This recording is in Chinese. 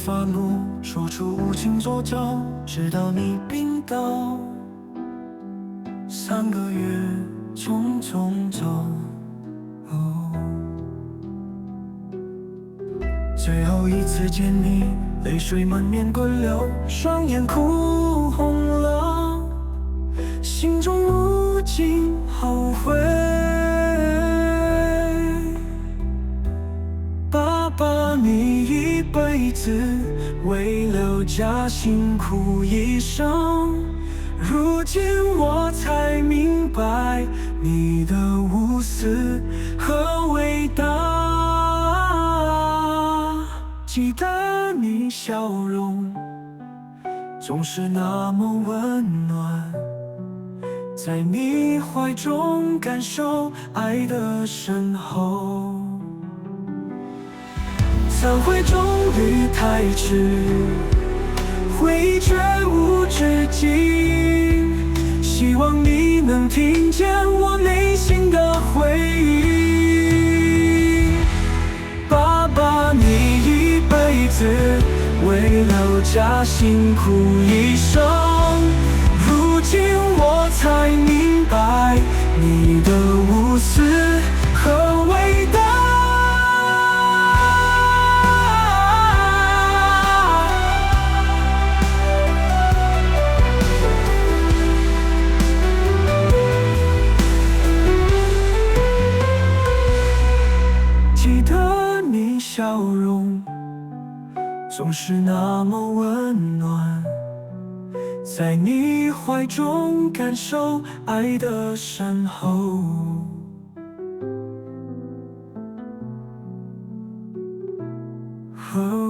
发怒，说出无情作жал，直到你病倒。3个月匆匆走，最后一次见你，泪水满面滚流，双眼哭红了，心中无尽后悔。爸爸，你一辈子为了家辛苦一生，如今我才明白你的无私和伟大。记得你笑容总是那么温暖，在你怀中感受爱的深厚。忏悔终于太迟，回忆却无止境，希望你能听见我内心的回应。爸爸，你一辈子为了家辛苦一生，如今我才明白你的无私和伟大。记得你笑容总是那么温暖，在你怀中感受爱的深厚。哦